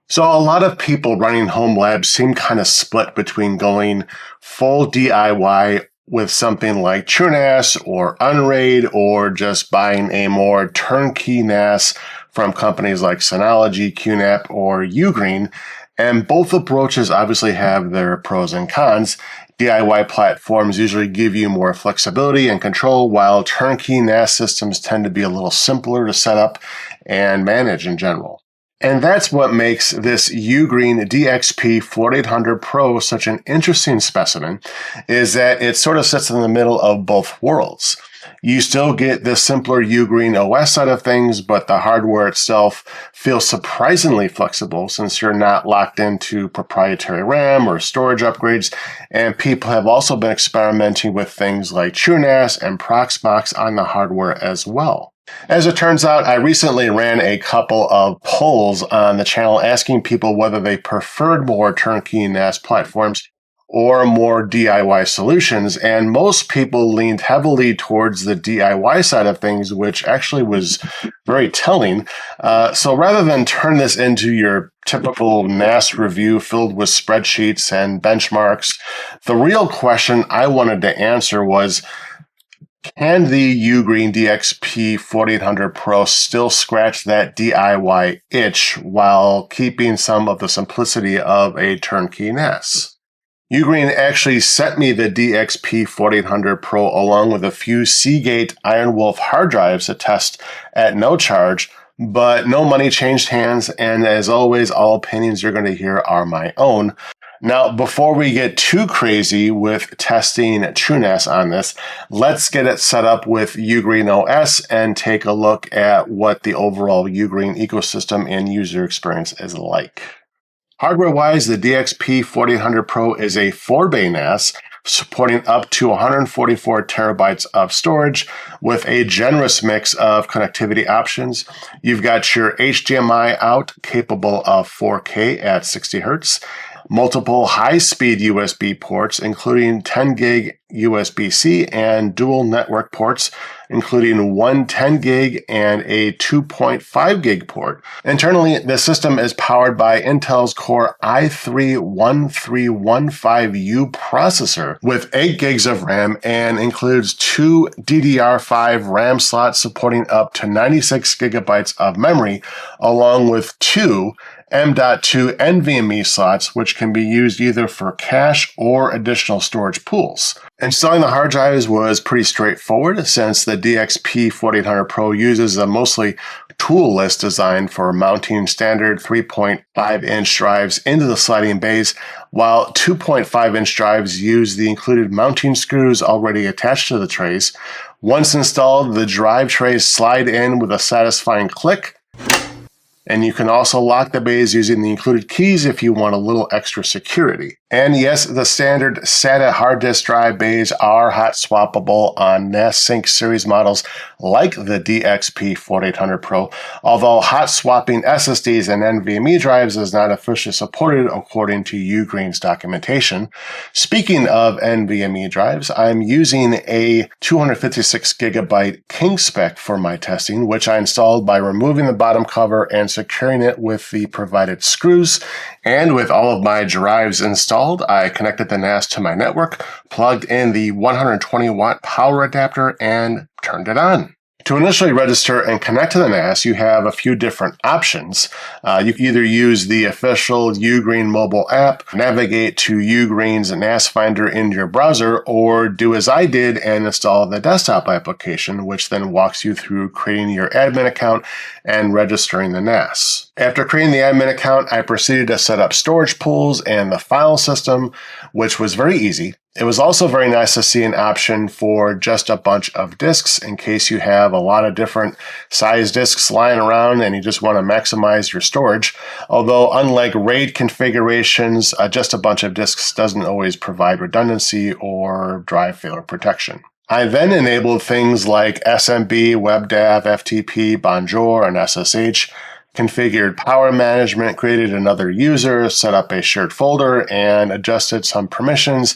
So a lot of people running home labs seem kind of split between going full DIY with something like TrueNAS or Unraid, or just buying a more turnkey NAS from companies like Synology, QNAP, or UGREEN. And both approaches obviously have their pros and cons. DIY platforms usually give you more flexibility and control, while turnkey NAS systems tend to be a little simpler to set up and manage in general. And that's what makes this UGREEN DXP4800 Pro such an interesting specimen, is that it sort of sits in the middle of both worlds. You still get the simpler UGREEN OS side of things, but the hardware itself feels surprisingly flexible since you're not locked into proprietary RAM or storage upgrades, and people have also been experimenting with things like TrueNAS and Proxmox on the hardware as well. As it turns out, I recently ran a couple of polls on the channel asking people whether they preferred more turnkey NAS platforms or more DIY solutions, and most people leaned heavily towards the DIY side of things, which actually was very telling. So rather than turn this into your typical NAS review filled with spreadsheets and benchmarks, the real question I wanted to answer was, can the UGREEN DXP4800 Pro still scratch that DIY itch while keeping some of the simplicity of a turnkey NAS? UGREEN actually sent me the DXP4800 Pro along with a few Seagate Iron Wolf hard drives to test at no charge, but no money changed hands, and as always, all opinions you're going to hear are my own. Now, before we get too crazy with testing TrueNAS on this, let's get it set up with UGREEN OS and take a look at what the overall UGREEN ecosystem and user experience is like. Hardware-wise, the DXP4800 Pro is a 4-bay NAS supporting up to 144 terabytes of storage with a generous mix of connectivity options. You've got your HDMI out capable of 4K at 60 Hz, multiple high-speed USB ports, including 10 gig USB-C and dual network ports, including one 10 gig and a 2.5 gig port. Internally, the system is powered by Intel's Core i3-1315U processor with 8 gigs of RAM and includes 2 DDR5 RAM slots supporting up to 96 gigabytes of memory, along with 2 M.2 NVMe slots, which can be used either for cache or additional storage pools. Installing the hard drives was pretty straightforward since the DXP4800 Pro uses a mostly toolless design for mounting standard 3.5-inch drives into the sliding bays, while 2.5-inch drives use the included mounting screws already attached to the trays. Once installed, the drive trays slide in with a satisfying click, and you can also lock the bays using the included keys if you want a little extra security. And yes, the standard SATA hard disk drive bays are hot swappable on NAS Sync series models like the DXP4800 Pro, although hot swapping SSDs and NVMe drives is not officially supported according to UGREEN's documentation. Speaking of NVMe drives, I'm using a 256 gigabyte King spec for my testing, which I installed by removing the bottom cover and securing it with the provided screws. And with all of my drives installed, I connected the NAS to my network, plugged in the 120 watt power adapter, and turned it on. To initially register and connect to the NAS, you have a few different options. You can either use the official UGREEN mobile app, navigate to UGREEN's NAS Finder in your browser, or do as I did and install the desktop application, which then walks you through creating your admin account and registering the NAS. After creating the admin account, I proceeded to set up storage pools and the file system, which was very easy. It was also very nice to see an option for just a bunch of disks in case you have a lot of different size disks lying around and you just want to maximize your storage. Although unlike RAID configurations, just a bunch of disks doesn't always provide redundancy or drive failure protection. I then enabled things like SMB, WebDAV, FTP, Bonjour, and SSH, configured power management, created another user, set up a shared folder, and adjusted some permissions.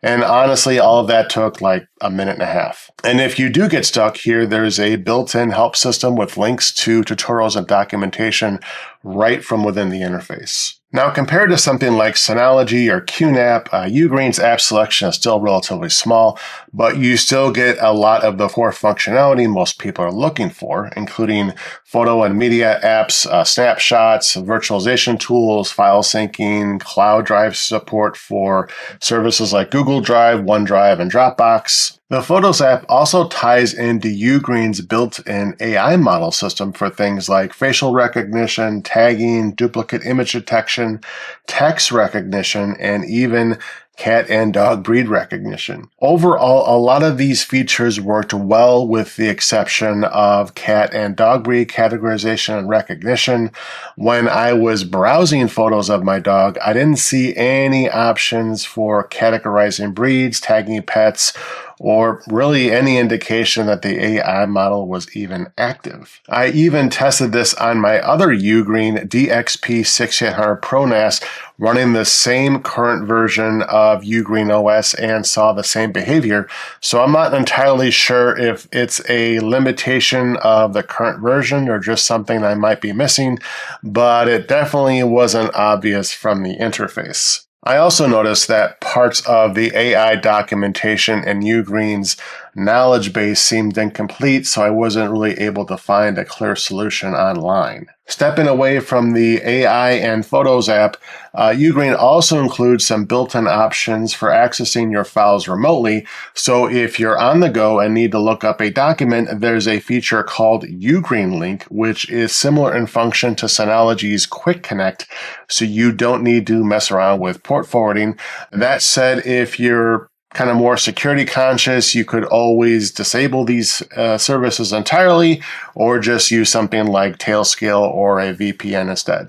And honestly, all of that took like a minute and a half. And if you do get stuck here, there's a built-in help system with links to tutorials and documentation right from within the interface. Now, compared to something like Synology or QNAP, UGREEN's app selection is still relatively small, but you still get a lot of the core functionality most people are looking for, including photo and media apps, snapshots, virtualization tools, file syncing, cloud drive support for services like Google Drive, OneDrive, and Dropbox. The Photos app also ties into UGREEN's built-in AI model system for things like facial recognition, tagging, duplicate image detection, text recognition, and even cat and dog breed recognition. Overall, a lot of these features worked well with the exception of cat and dog breed categorization and recognition. When I was browsing photos of my dog, I didn't see any options for categorizing breeds, tagging pets, or really any indication that the AI model was even active. I even tested this on my other UGREEN DXP4800 Pro NAS running the same current version of UGREEN OS and saw the same behavior, so I'm not entirely sure if it's a limitation of the current version or just something I might be missing, but it definitely wasn't obvious from the interface. I also noticed that parts of the AI documentation in UGREEN's knowledge base seemed incomplete, so I wasn't really able to find a clear solution online. Stepping away from the AI and Photos app, UGREEN also includes some built-in options for accessing your files remotely, so if you're on the go and need to look up a document, there's a feature called UGREENLink, which is similar in function to Synology's Quick Connect, so you don't need to mess around with port forwarding. That said, if you're kind of more security conscious, you could always disable these services entirely or just use something like Tailscale or a VPN instead.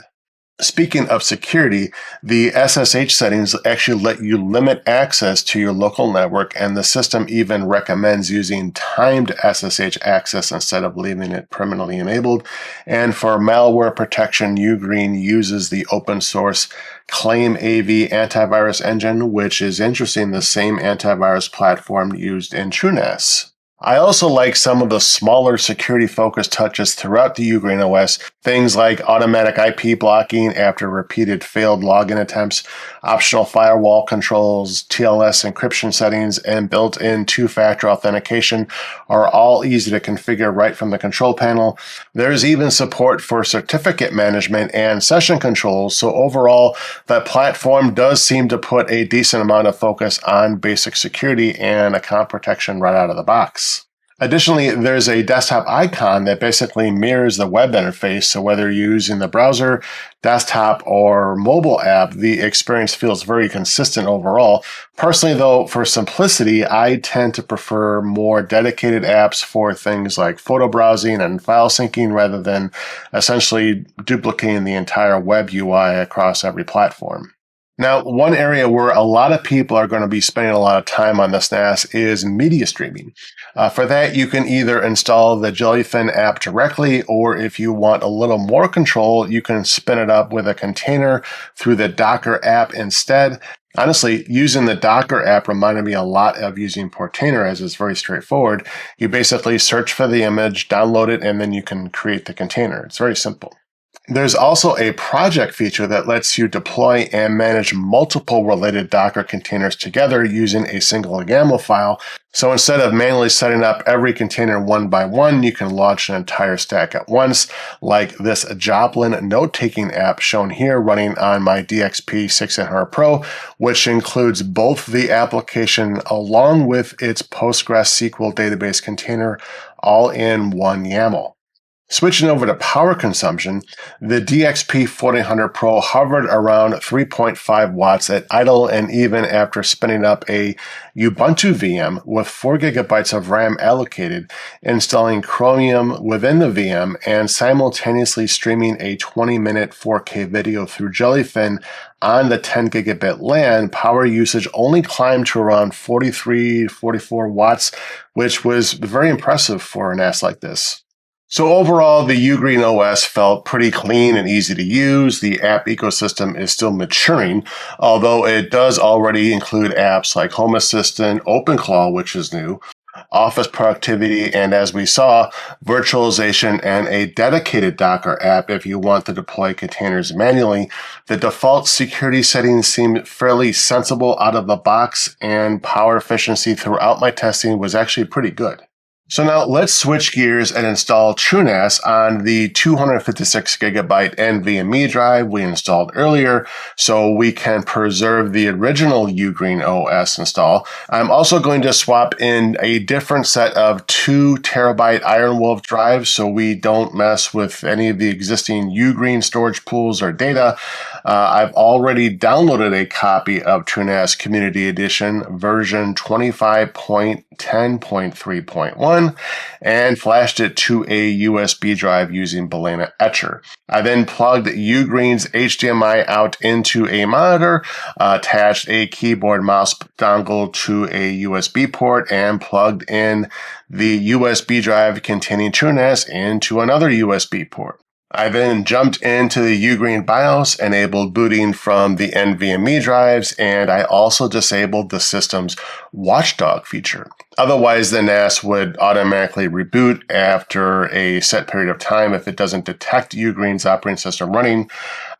Speaking of security, the SSH settings actually let you limit access to your local network, and the system even recommends using timed SSH access instead of leaving it permanently enabled. And for malware protection, UGREEN uses the open source ClaimAV antivirus engine, which is interesting, the same antivirus platform used in TrueNAS. I also like some of the smaller security-focused touches throughout the UGREEN OS, things like automatic IP blocking after repeated failed login attempts, optional firewall controls, TLS encryption settings, and built-in two-factor authentication are all easy to configure right from the control panel. There's even support for certificate management and session controls, so overall, the platform does seem to put a decent amount of focus on basic security and account protection right out of the box. Additionally, there's a desktop icon that basically mirrors the web interface, so whether you're using the browser, desktop, or mobile app, the experience feels very consistent overall. Personally, though, for simplicity, I tend to prefer more dedicated apps for things like photo browsing and file syncing rather than essentially duplicating the entire web UI across every platform. Now, one area where a lot of people are going to be spending a lot of time on this NAS is media streaming. For that, you can either install the Jellyfin app directly, or if you want a little more control, you can spin it up with a container through the Docker app instead. Honestly, using the Docker app reminded me a lot of using Portainer, as it's very straightforward. You basically search for the image, download it, and then you can create the container. It's very simple. There's also a project feature that lets you deploy and manage multiple related Docker containers together using a single YAML file. So instead of manually setting up every container one by one, you can launch an entire stack at once, like this Joplin note-taking app shown here running on my DXP4800 Pro, which includes both the application along with its PostgreSQL database container all in one YAML. Switching over to power consumption, the DXP4800 Pro hovered around 3.5 watts at idle, and even after spinning up a Ubuntu VM with 4 gigabytes of RAM allocated, installing Chromium within the VM, and simultaneously streaming a 20-minute 4K video through Jellyfin on the 10 gigabit LAN, power usage only climbed to around 43 to 44 watts, which was very impressive for a NAS like this. So overall, the UGREEN OS felt pretty clean and easy to use. The app ecosystem is still maturing, although it does already include apps like Home Assistant, OpenClaw, which is new, office productivity, and as we saw, virtualization and a dedicated Docker app if you want to deploy containers manually. The default security settings seemed fairly sensible out of the box, and power efficiency throughout my testing was actually pretty good. So now let's switch gears and install TrueNAS on the 256 gigabyte NVMe drive we installed earlier so we can preserve the original UGREEN OS install. I'm also going to swap in a different set of 2 terabyte Iron Wolf drives so we don't mess with any of the existing UGREEN storage pools or data. I've already downloaded a copy of TrueNAS Community Edition version 25.10.3.1 and flashed it to a USB drive using Balena Etcher. I then plugged UGREEN's HDMI out into a monitor, attached a keyboard mouse dongle to a USB port, and plugged in the USB drive containing TrueNAS into another USB port. I then jumped into the UGREEN BIOS, enabled booting from the NVMe drives, and I also disabled the system's watchdog feature. Otherwise, the NAS would automatically reboot after a set period of time if it doesn't detect UGREEN's operating system running.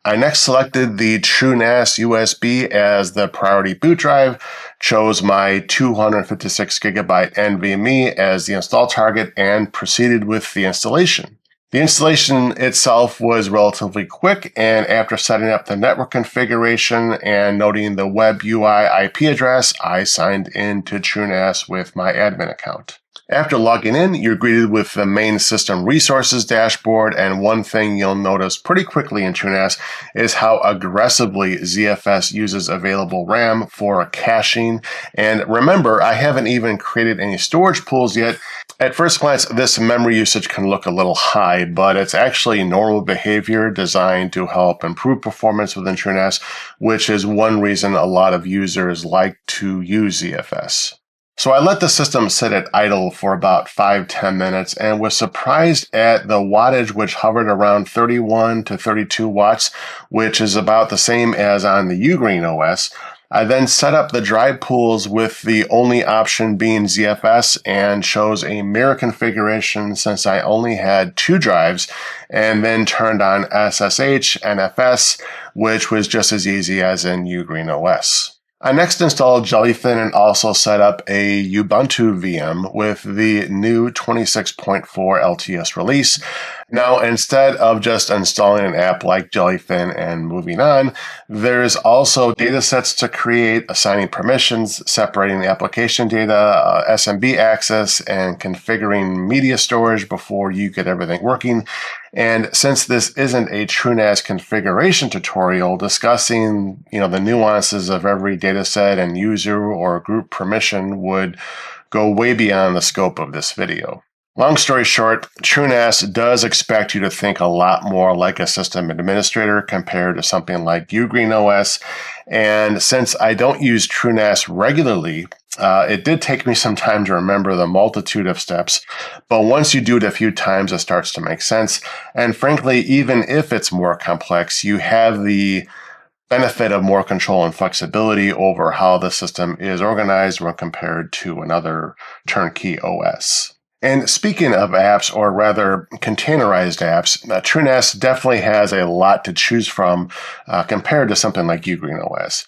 I next selected the TrueNAS USB as the priority boot drive, chose my 256 gigabyte NVMe as the install target, and proceeded with the installation. The installation itself was relatively quick, and after setting up the network configuration and noting the web UI IP address, I signed in to TrueNAS with my admin account. After logging in, you're greeted with the main system resources dashboard, and one thing you'll notice pretty quickly in TrueNAS is how aggressively ZFS uses available RAM for caching. And remember, I haven't even created any storage pools yet. At first glance, this memory usage can look a little high, but it's actually normal behavior designed to help improve performance within TrueNAS, which is one reason a lot of users like to use ZFS. So I let the system sit at idle for about 5-10 minutes and was surprised at the wattage, which hovered around 31 to 32 watts, which is about the same as on the UGREEN OS. I then set up the drive pools with the only option being ZFS and chose a mirror configuration since I only had 2 drives, and then turned on SSH and FS, which was just as easy as in UGREEN OS. I next installed Jellyfin and also set up a Ubuntu VM with the new 26.4 LTS release. Now, instead of just installing an app like Jellyfin and moving on, there's also datasets to create, assigning permissions, separating the application data, SMB access, and configuring media storage before you get everything working. And since this isn't a TrueNAS configuration tutorial discussing, the nuances of every dataset and user or group permission would go way beyond the scope of this video. Long story short, TrueNAS does expect you to think a lot more like a system administrator compared to something like UGREEN OS. And since I don't use TrueNAS regularly, it did take me some time to remember the multitude of steps, but once you do it a few times, it starts to make sense. And frankly, even if it's more complex, you have the benefit of more control and flexibility over how the system is organized when compared to another turnkey OS. And speaking of apps, or rather containerized apps, TrueNAS definitely has a lot to choose from compared to something like UGREEN OS,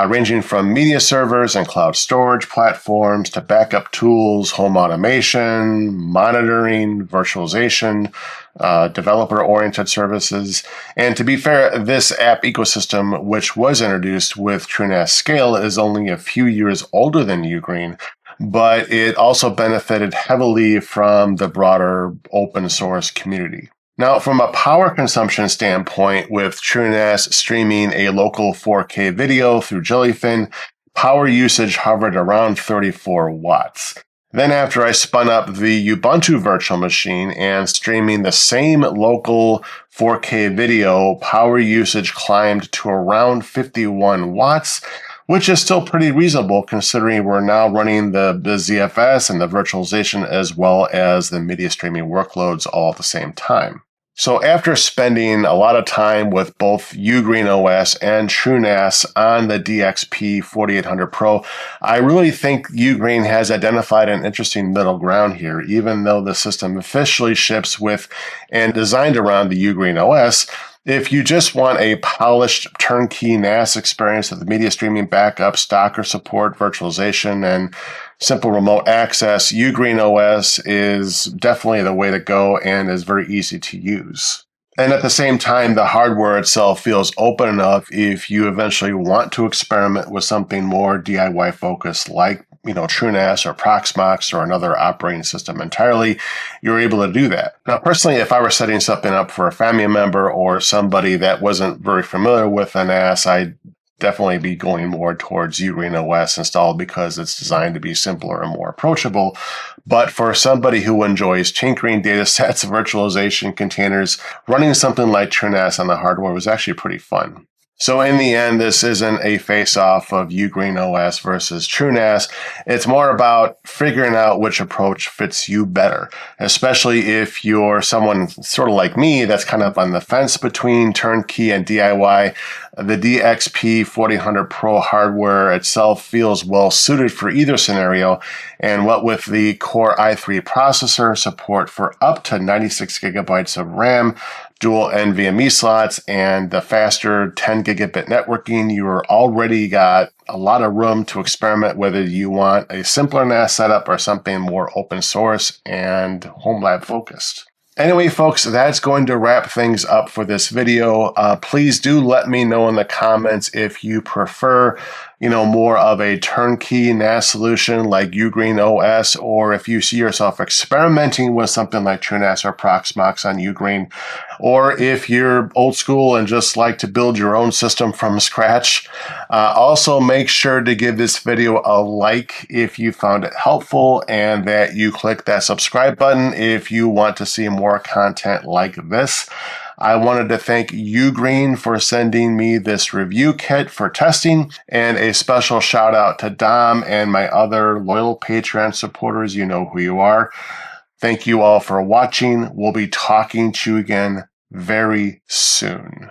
ranging from media servers and cloud storage platforms to backup tools, home automation, monitoring, virtualization, developer-oriented services. And to be fair, this app ecosystem, which was introduced with TrueNAS Scale, is only a few years older than UGREEN, but it also benefited heavily from the broader open source community. Now, from a power consumption standpoint, with TrueNAS streaming a local 4K video through Jellyfin, power usage hovered around 34 watts. Then after I spun up the Ubuntu virtual machine and streaming the same local 4K video, power usage climbed to around 51 watts, which is still pretty reasonable considering we're now running the ZFS and the virtualization as well as the media streaming workloads all at the same time. So after spending a lot of time with both UGREEN OS and TrueNAS on the DXP4800 Pro, I really think UGREEN has identified an interesting middle ground here. Even though the system officially ships with and designed around the UGREEN OS, if you just want a polished turnkey NAS experience with media streaming, backup, Docker support, virtualization, and simple remote access, UGREEN OS is definitely the way to go and is very easy to use. And at the same time, the hardware itself feels open enough if you eventually want to experiment with something more DIY focused like TrueNAS or Proxmox or another operating system entirely, you're able to do that. Now, personally, if I were setting something up for a family member or somebody that wasn't very familiar with a NAS, I'd definitely be going more towards UGREEN OS installed because it's designed to be simpler and more approachable. But for somebody who enjoys tinkering data sets, virtualization containers, running something like TrueNAS on the hardware was actually pretty fun. So in the end, this isn't a face-off of UGREEN OS versus TrueNAS. It's more about figuring out which approach fits you better, especially if you're someone sort of like me that's kind of on the fence between turnkey and DIY. The DXP4800 Pro hardware itself feels well suited for either scenario, and what with the Core i3 processor, support for up to 96 gigabytes of RAM, dual NVMe slots, and the faster 10 gigabit networking, you're already got a lot of room to experiment whether you want a simpler NAS setup or something more open source and home lab focused. Anyway, folks, that's going to wrap things up for this video. Please do let me know in the comments if you prefer, more of a turnkey NAS solution like UGREEN OS, or if you see yourself experimenting with something like TrueNAS or Proxmox on UGREEN, or if you're old school and just like to build your own system from scratch. Also, make sure to give this video a like if you found it helpful, and that you click that subscribe button if you want to see more content like this. I wanted to thank UGREEN for sending me this review kit for testing, and a special shout out to Dom and my other loyal Patreon supporters. You know who you are. Thank you all for watching. We'll be talking to you again very soon.